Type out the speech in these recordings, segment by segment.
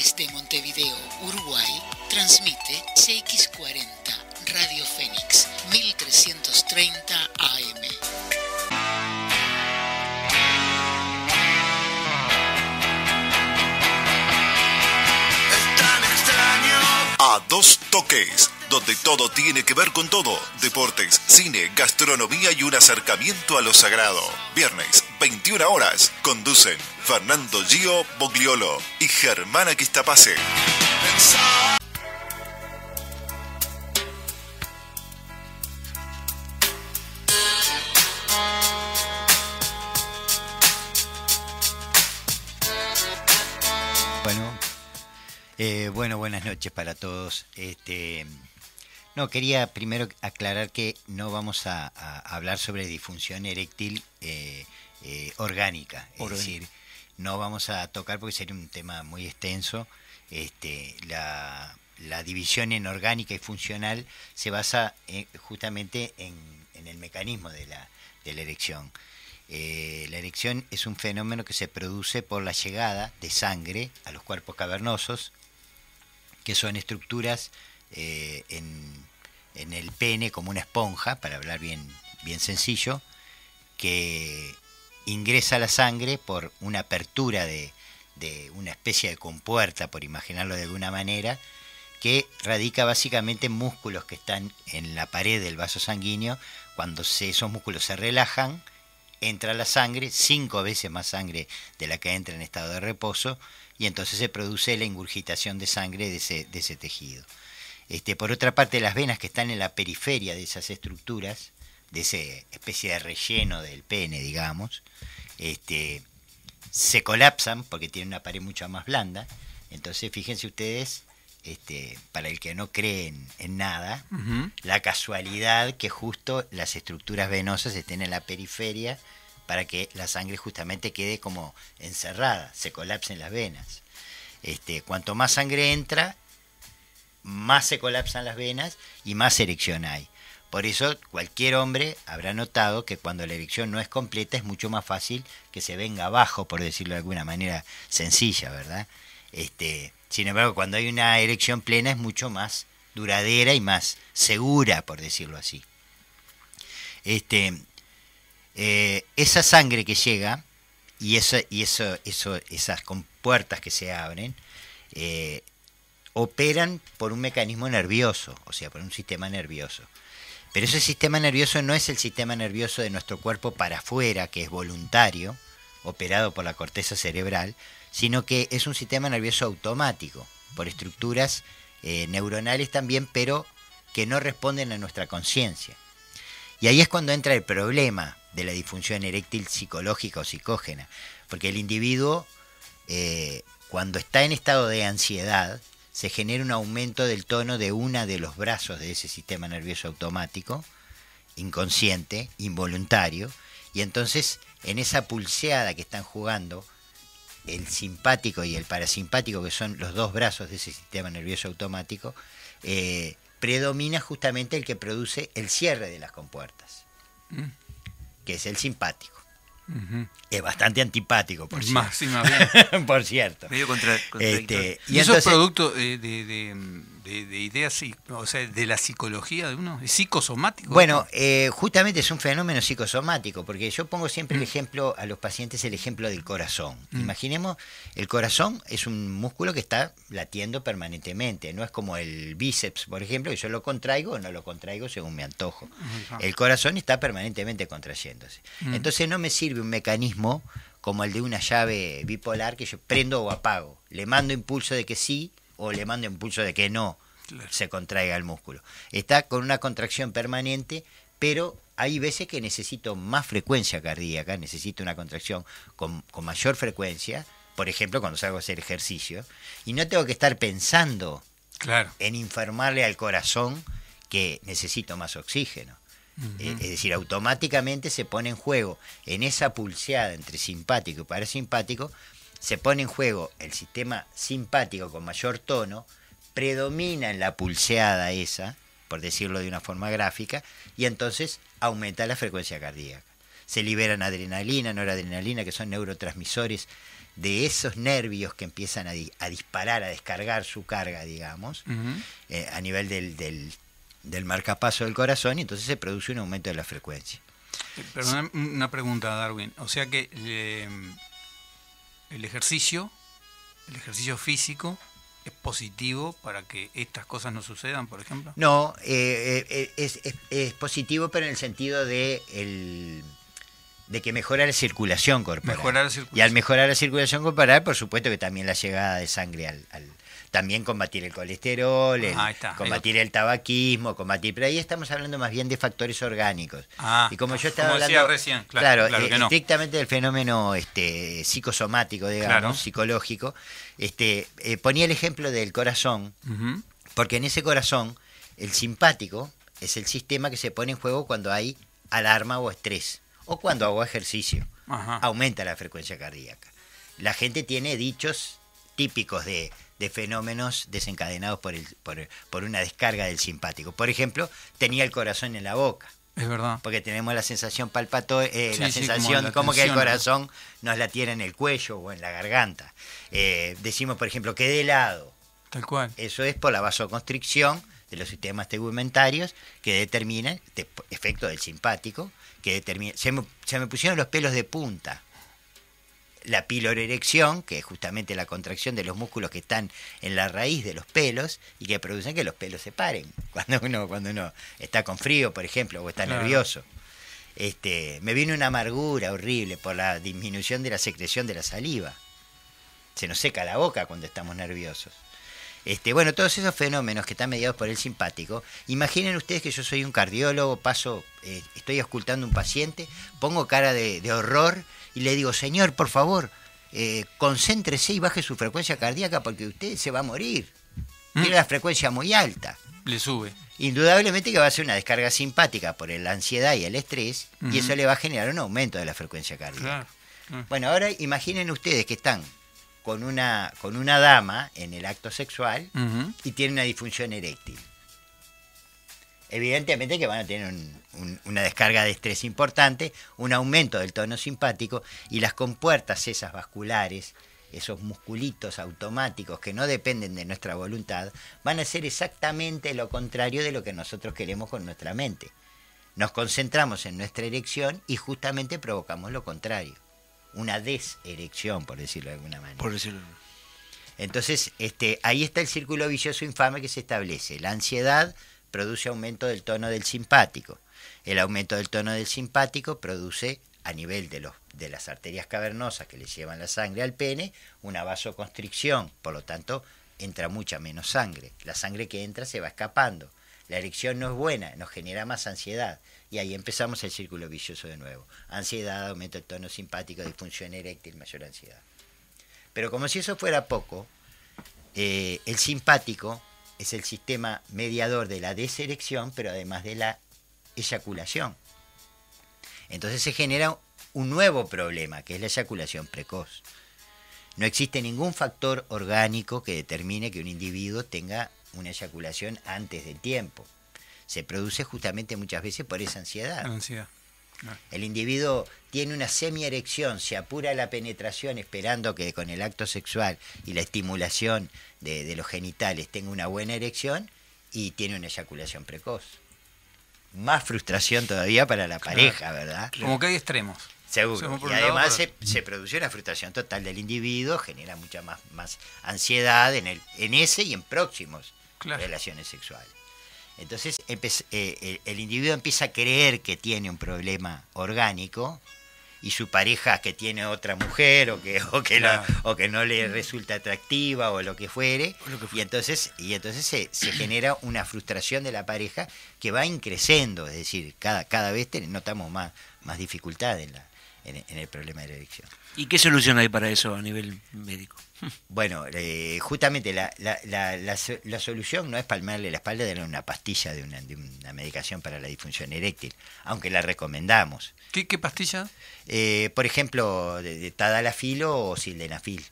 Desde Montevideo, Uruguay, transmite CX40, Radio Fénix, 1330 AM. A dos toques, donde todo tiene que ver con todo. Deportes, cine, gastronomía y un acercamiento a lo sagrado. Viernes, 21 horas. Conducen Fernando Gio Bogliolo y Germana Quistapase. Bueno, buenas noches para todos. No, quería primero aclarar que no vamos a hablar sobre disfunción eréctil orgánica. Es decir, no vamos a tocar porque sería un tema muy extenso. La división en orgánica y funcional se basa justamente en el mecanismo de la erección. La erección es un fenómeno que se produce por la llegada de sangre a los cuerpos cavernosos, que son estructuras en el pene como una esponja, para hablar bien sencillo, que ingresa la sangre por una apertura de una especie de compuerta, por imaginarlo de alguna manera, que radica básicamente en músculos que están en la pared del vaso sanguíneo. Cuando esos músculos se relajan, entra la sangre, 5 veces más sangre de la que entra en estado de reposo, y entonces se produce la ingurgitación de sangre de ese tejido. Por otra parte, las venas que están en la periferia de esas estructuras, de esa especie de relleno del pene, digamos, se colapsan porque tienen una pared mucho más blanda. Entonces, fíjense ustedes, para el que no cree en nada, la casualidad que justo las estructuras venosas estén en la periferia para que la sangre justamente quede como encerrada, se colapsen las venas. Cuanto más sangre entra, más se colapsan las venas y más erección hay. Por eso cualquier hombre habrá notado que cuando la erección no es completa es mucho más fácil que se venga abajo, por decirlo de alguna manera sencilla, ¿verdad? Sin embargo, cuando hay una erección plena es mucho más duradera y más segura, por decirlo así. Esa sangre que llega y esas compuertas que se abren operan por un mecanismo nervioso, o sea, por un sistema nervioso. Pero ese sistema nervioso no es el sistema nervioso de nuestro cuerpo para afuera, que es voluntario, operado por la corteza cerebral, sino que es un sistema nervioso automático, por estructuras neuronales también, pero que no responden a nuestra conciencia. Y ahí es cuando entra el problema de la disfunción eréctil psicológica o psicógena, porque el individuo, cuando está en estado de ansiedad, se genera un aumento del tono de uno de los brazos de ese sistema nervioso automático, inconsciente, involuntario, y entonces en esa pulseada que están jugando el simpático y el parasimpático, que son los dos brazos de ese sistema nervioso automático, predomina justamente el que produce el cierre de las compuertas, que es el simpático. Es bastante antipático, por cierto. Sí, más bien. Por cierto. Medio contradictorio. Y eso entonces, es producto de ideas, o sea, de la psicología de uno, es psicosomático. Bueno, justamente es un fenómeno psicosomático, porque yo pongo siempre el ejemplo a los pacientes, el ejemplo del corazón. Imaginemos, el corazón es un músculo que está latiendo permanentemente, no es como el bíceps, por ejemplo, que yo lo contraigo o no lo contraigo según mi antojo. El corazón está permanentemente contrayéndose. Entonces no me sirve un mecanismo como el de una llave bipolar que yo prendo o apago. Le mando impulso de que sí o le mando impulso de que no se contraiga el músculo. Está con una contracción permanente, pero hay veces que necesito más frecuencia cardíaca, necesito una contracción con mayor frecuencia, por ejemplo cuando salgo a hacer ejercicio, y no tengo que estar pensando en informarle al corazón que necesito más oxígeno. Es decir, automáticamente se pone en juego en esa pulseada entre simpático y parasimpático, se pone en juego el sistema simpático con mayor tono, predomina en la pulseada esa, por decirlo de una forma gráfica, y entonces aumenta la frecuencia cardíaca. Se liberan adrenalina, noradrenalina, que son neurotransmisores de esos nervios que empiezan a disparar, a descargar su carga, digamos, a nivel del marcapaso del corazón, y entonces se produce un aumento de la frecuencia. Pero una pregunta, Darwin. O sea que el ejercicio físico es positivo para que estas cosas no sucedan, por ejemplo. No, es positivo, pero en el sentido de que mejora la circulación corporal. Y al mejorar la circulación corporal, por supuesto que también la llegada de sangre también combatir el colesterol, combatir el tabaquismo, pero ahí estamos hablando más bien de factores orgánicos. Y como yo estaba hablando decía recién, claro, no. estrictamente del fenómeno psicosomático, digamos, psicológico, ponía el ejemplo del corazón, porque en ese corazón el simpático es el sistema que se pone en juego cuando hay alarma o estrés, o cuando hago ejercicio. Aumenta la frecuencia cardíaca. La gente tiene dichos típicos de fenómenos desencadenados por una descarga del simpático. Por ejemplo, tenía el corazón en la boca. Es verdad. Porque tenemos la sensación la sensación como que el corazón nos la tiene en el cuello o en la garganta. Decimos, por ejemplo, quedé helado. Tal cual. Eso es por la vasoconstricción de los sistemas tegumentarios que determinan, efecto del simpático, que determina. Se me pusieron los pelos de punta. La pilorerección, que es justamente la contracción de los músculos que están en la raíz de los pelos y que producen que los pelos se paren cuando uno está con frío, por ejemplo, o está nervioso. Me vino una amargura horrible por la disminución de la secreción de la saliva. Se nos seca la boca cuando estamos nerviosos. Bueno, todos esos fenómenos que están mediados por el simpático, imaginen ustedes que yo soy un cardiólogo, estoy auscultando un paciente, pongo cara de horror y le digo, señor, por favor, concéntrese y baje su frecuencia cardíaca porque usted se va a morir. Tiene la frecuencia muy alta. Le sube. Indudablemente que va a ser una descarga simpática por la ansiedad y el estrés, y eso le va a generar un aumento de la frecuencia cardíaca. Claro. Bueno, ahora imaginen ustedes que están con una dama en el acto sexual y tienen una disfunción eréctil. Evidentemente que van a tener una descarga de estrés importante, un aumento del tono simpático, y las compuertas esas vasculares, esos musculitos automáticos que no dependen de nuestra voluntad, van a hacer exactamente lo contrario de lo que nosotros queremos con nuestra mente. Nos concentramos en nuestra erección y justamente provocamos lo contrario. Una deserección, por decirlo de alguna manera. Entonces, ahí está el círculo vicioso infame que se establece. La ansiedad produce aumento del tono del simpático. El aumento del tono del simpático produce, a nivel de las arterias cavernosas que le llevan la sangre al pene, una vasoconstricción. Por lo tanto, entra mucha menos sangre. La sangre que entra se va escapando. La erección no es buena, nos genera más ansiedad. Y ahí empezamos el círculo vicioso de nuevo. Ansiedad, aumento del tono simpático, disfunción eréctil, mayor ansiedad. Pero como si eso fuera poco, el simpático es el sistema mediador de la deserección, pero además de la eyaculación. Entonces se genera un nuevo problema, que es la eyaculación precoz. No existe ningún factor orgánico que determine que un individuo tenga una eyaculación antes del tiempo. Se produce justamente muchas veces por esa ansiedad. El individuo tiene una semierección, se apura la penetración esperando que con el acto sexual y la estimulación de los genitales tenga una buena erección, y tiene una eyaculación precoz. Más frustración todavía para la pareja, ¿verdad? Como que hay extremos. Seguro. Y además se produce una frustración total del individuo, genera mucha más ansiedad en ese y en próximos relaciones sexuales. Entonces el individuo empieza a creer que tiene un problema orgánico, y su pareja que tiene otra mujer o que no le resulta atractiva o lo que fuere, y entonces se genera una frustración de la pareja que va increciendo, es decir, cada vez notamos más dificultad en el problema de la erección. ¿Y qué solución hay para eso a nivel médico? Bueno, justamente la solución no es palmarle la espalda de una pastilla de una medicación para la disfunción eréctil, aunque la recomendamos. ¿Qué pastilla? Por ejemplo, de tadalafil o sildenafil,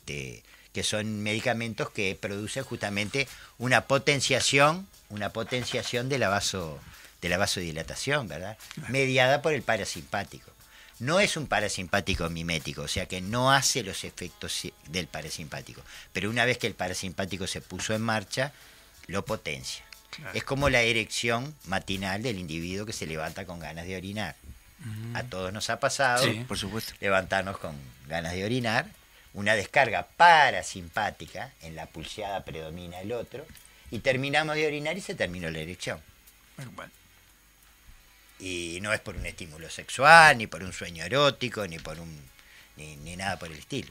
que son medicamentos que producen justamente una potenciación de la vasodilatación, ¿verdad? Mediada por el parasimpático. No es un parasimpático mimético, o sea que no hace los efectos del parasimpático. Pero una vez que el parasimpático se puso en marcha, lo potencia. Claro. Es como la erección matinal del individuo que se levanta con ganas de orinar. A todos nos ha pasado Sí, por supuesto. levantarnos con ganas de orinar, una descarga parasimpática, en la pulseada predomina el otro, y terminamos de orinar y se terminó la erección. Bueno, Y no es por un estímulo sexual, ni por un sueño erótico, ni por ni nada por el estilo.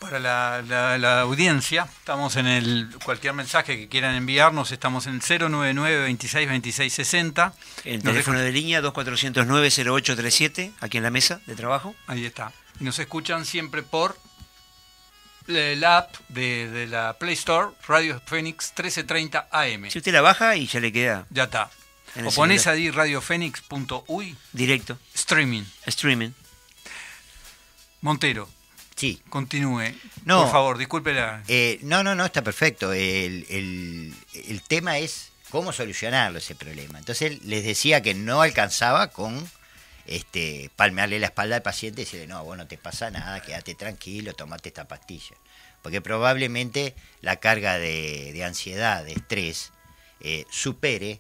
para la audiencia, estamos en cualquier mensaje que quieran enviarnos, estamos en 099-26-26-60. El teléfono de línea 2409-0837, aquí en la mesa de trabajo. Ahí está. Y nos escuchan siempre por la app de la Play Store, Radio Fénix 1330 AM. Si usted la baja y ya le queda Ya está. en O el ponés celular. ahí radiofénix.uy, Directo, streaming. streaming. Montero, Sí. continúe. No. Por favor, discúlpela. No, está perfecto. El tema es cómo solucionarlo ese problema. Entonces les decía que no alcanzaba con palmearle la espalda al paciente y decirle, no, vos no te pasa nada, quédate tranquilo, tomate esta pastilla. Porque probablemente la carga de ansiedad, de estrés, supere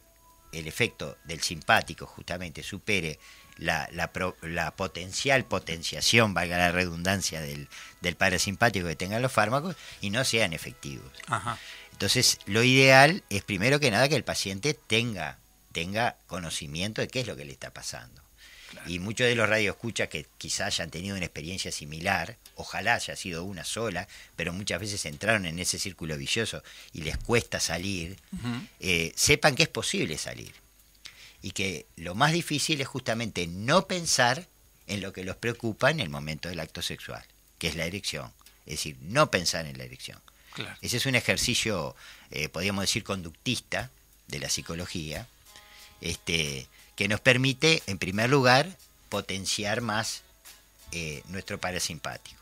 el efecto del simpático, justamente, supere la potencial potenciación, valga la redundancia, del parasimpático que tengan los fármacos y no sean efectivos. Ajá. Entonces, lo ideal es primero que nada que el paciente tenga conocimiento de qué es lo que le está pasando. Claro. Y muchos de los radioescuchas que quizás hayan tenido una experiencia similar, ojalá haya sido una sola, pero muchas veces entraron en ese círculo vicioso y les cuesta salir, sepan que es posible salir. Y que lo más difícil es justamente no pensar en lo que los preocupa en el momento del acto sexual, que es la erección. Es decir, no pensar en la erección. Claro. Ese es un ejercicio, podríamos decir, conductista de la psicología, que nos permite, en primer lugar, potenciar más nuestro parasimpático.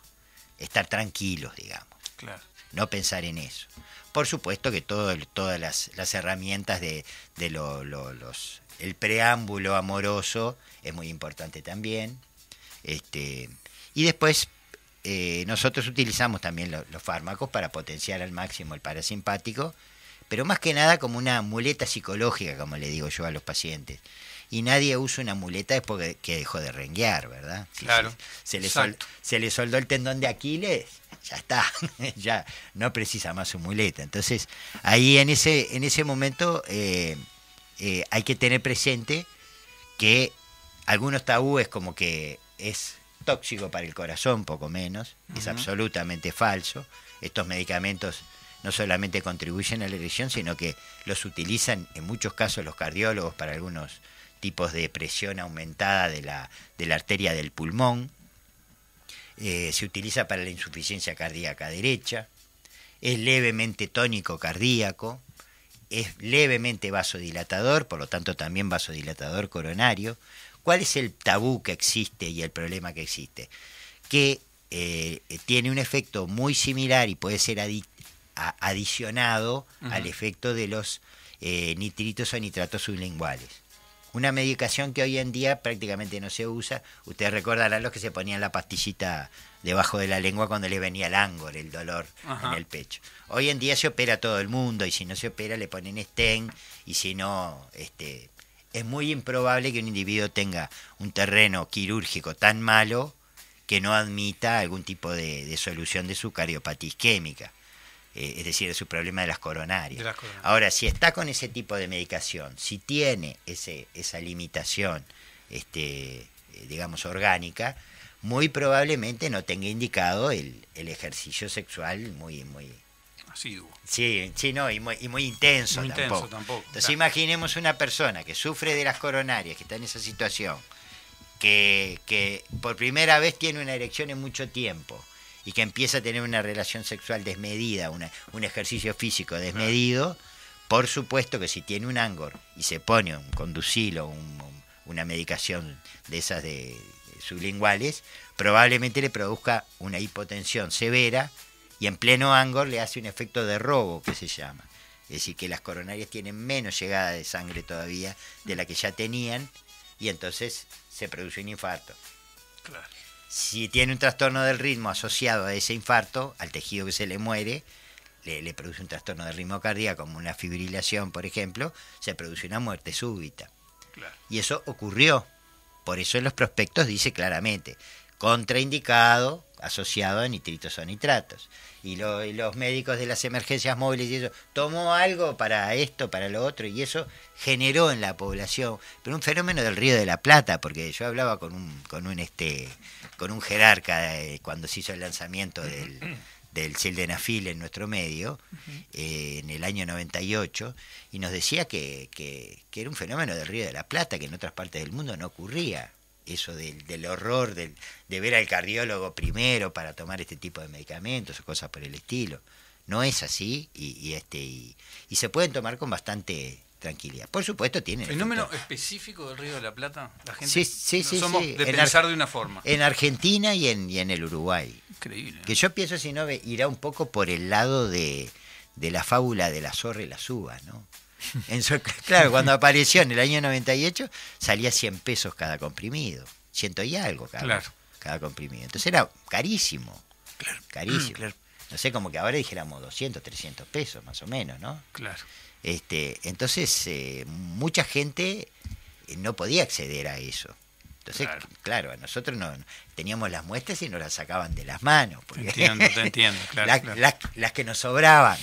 Estar tranquilos, digamos. Claro. No pensar en eso. Por supuesto que todas las herramientas el preámbulo amoroso es muy importante también. Y después nosotros utilizamos también los fármacos para potenciar al máximo el parasimpático, pero más que nada como una muleta psicológica, como le digo yo a los pacientes. Y nadie usa una muleta después que dejó de renguear, ¿verdad? Claro. Se le soldó el tendón de Aquiles, ya está, ya no precisa más su muleta. Entonces, ahí en ese momento hay que tener presente que algunos tabúes, como que es tóxico para el corazón, poco menos, es absolutamente falso. Estos medicamentos no solamente contribuyen a la erección, sino que los utilizan en muchos casos los cardiólogos para algunos tipos de presión aumentada de la arteria del pulmón. Se utiliza para la insuficiencia cardíaca derecha, es levemente tónico cardíaco, es levemente vasodilatador, por lo tanto también vasodilatador coronario. ¿Cuál es el tabú que existe y el problema que existe? Que tiene un efecto muy similar y puede ser adicionado al efecto de los nitritos o nitratos sublinguales. Una medicación que hoy en día prácticamente no se usa. Ustedes recordarán los que se ponían la pastillita debajo de la lengua cuando les venía el ángor, el dolor en el pecho. Hoy en día se opera todo el mundo y si no se opera le ponen stent y si no, es muy improbable que un individuo tenga un terreno quirúrgico tan malo que no admita algún tipo de solución de su cardiopatía isquémica. Es decir, de su problema de las coronarias. Ahora, si está con ese tipo de medicación, si tiene esa limitación, digamos, orgánica, muy probablemente no tenga indicado el ejercicio sexual muy asiduo. Sí, no, y muy intenso, tampoco. Entonces imaginemos una persona que sufre de las coronarias, que está en esa situación, que por primera vez tiene una erección en mucho tiempo, y que empieza a tener una relación sexual desmedida, un ejercicio físico desmedido, por supuesto que si tiene un Angor y se pone un Conducil o una medicación de esas de sublinguales, probablemente le produzca una hipotensión severa y en pleno Angor le hace un efecto de robo, que se llama. Es decir, que las coronarias tienen menos llegada de sangre todavía de la que ya tenían y entonces se produce un infarto. Claro. Si tiene un trastorno del ritmo asociado a ese infarto, al tejido que se le muere, le produce un trastorno del ritmo cardíaco, como una fibrilación, por ejemplo, se produce una muerte súbita. Claro. Y eso ocurrió. Por eso en los prospectos dice claramente, contraindicado, asociado a nitritos o nitratos. Y los médicos de las emergencias móviles y eso, tomó algo para esto, para lo otro, y eso generó en la población, pero un fenómeno del Río de la Plata, porque yo hablaba con un jerarca cuando se hizo el lanzamiento del sildenafil en nuestro medio, en el año 98, y nos decía que era un fenómeno del Río de la Plata, que en otras partes del mundo no ocurría. Eso del horror de ver al cardiólogo primero para tomar este tipo de medicamentos o cosas por el estilo. No es así y se pueden tomar con bastante tranquilidad. Por supuesto tienen... ¿Fenómeno específico del Río de la Plata? La gente Sí. somos de pensar de una forma. En Argentina y en el Uruguay. Increíble. Que yo pienso, si no, irá un poco por el lado de la fábula de la zorra y las uvas, ¿no? Claro, cuando apareció en el año 98 salía 100 pesos cada comprimido, 100 y algo cada comprimido. Entonces era carísimo, carísimo. Claro. No sé, como que ahora dijéramos 200, 300 pesos más o menos, ¿no? Claro. Entonces mucha gente no podía acceder a eso. Entonces, claro, nosotros no teníamos las muestras y nos las sacaban de las manos. Porque Te entiendo, claro. Las que nos sobraban.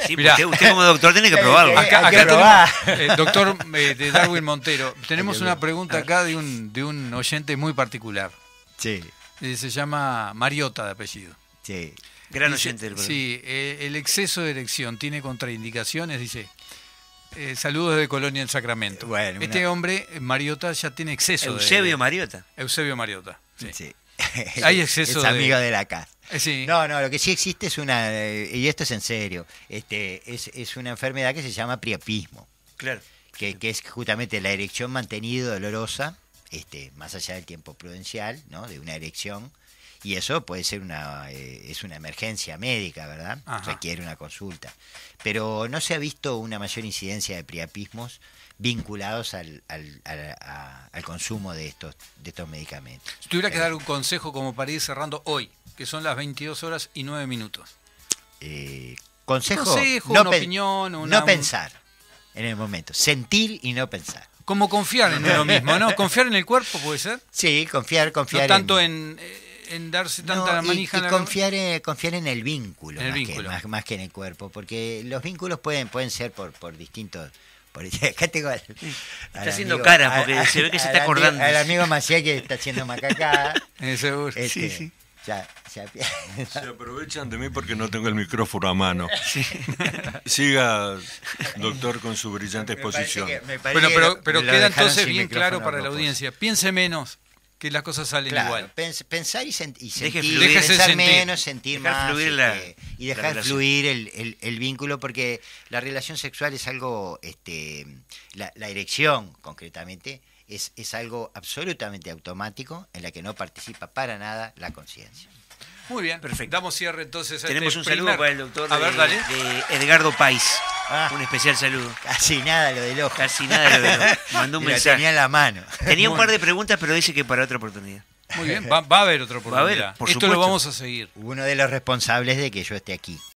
Sí, usted como doctor tiene que probarlo. Acá tenemos, doctor de Darwin Montero, tenemos una pregunta acá de un oyente muy particular. Sí. Se llama Mariota de apellido. Sí. Gran Dice, oyente del programa. Sí, el exceso de erección tiene contraindicaciones, dice. Saludos de Colonia del Sacramento. Bueno, este hombre, Mariota, ya tiene exceso Eusebio Mariota. Eusebio Mariota. Sí. Sí. Hay exceso es amigo de la casa. Sí. No, lo que sí existe es y esto es en serio, es una enfermedad que se llama priapismo. Claro. Que es justamente la erección mantenida dolorosa, más allá del tiempo prudencial, ¿no? De una erección. Y eso puede ser es una emergencia médica, ¿verdad? Ajá. Requiere una consulta. Pero no se ha visto una mayor incidencia de priapismos vinculados al consumo de estos medicamentos. Si tuviera que dar un consejo como para ir cerrando hoy, que son las 22:09. Consejo, una opinión, no pensar en el momento, sentir y no pensar. Como confiar en uno mismo, ¿no? Confiar en el cuerpo, ¿puede ser? Sí, confiar no tanto en darse tanta la manija. Y confiar en el vínculo, más que en el cuerpo, porque los vínculos pueden ser por distintos... Acá tengo está haciendo cara porque se ve que se está acordando. Al amigo Maciel que está haciendo macacada. Seguro. Sí. Se aprovechan de mí porque no tengo el micrófono a mano. Sí. Siga, doctor, con su brillante exposición. Pero queda entonces bien claro para la audiencia. Piense menos, que las cosas salen igual. Pensar y sentir. Déjese pensar sentir. menos, sentir dejar más. Fluir y dejar fluir el vínculo, porque la relación sexual es algo, la erección concretamente, es algo absolutamente automático en la que no participa para nada la conciencia. Muy bien, perfecto. Damos cierre entonces a Tenemos un saludo para el doctor dale. de Edgardo País. Un especial saludo. Casi nada lo del ojo. Mandó un y mensaje. Lo tenía en la mano. Tenía un par de preguntas, pero dice que para otra oportunidad. Muy bien, va a haber otra oportunidad. Va a haber, por Esto supuesto. lo vamos a seguir. Uno de los responsables de que yo esté aquí.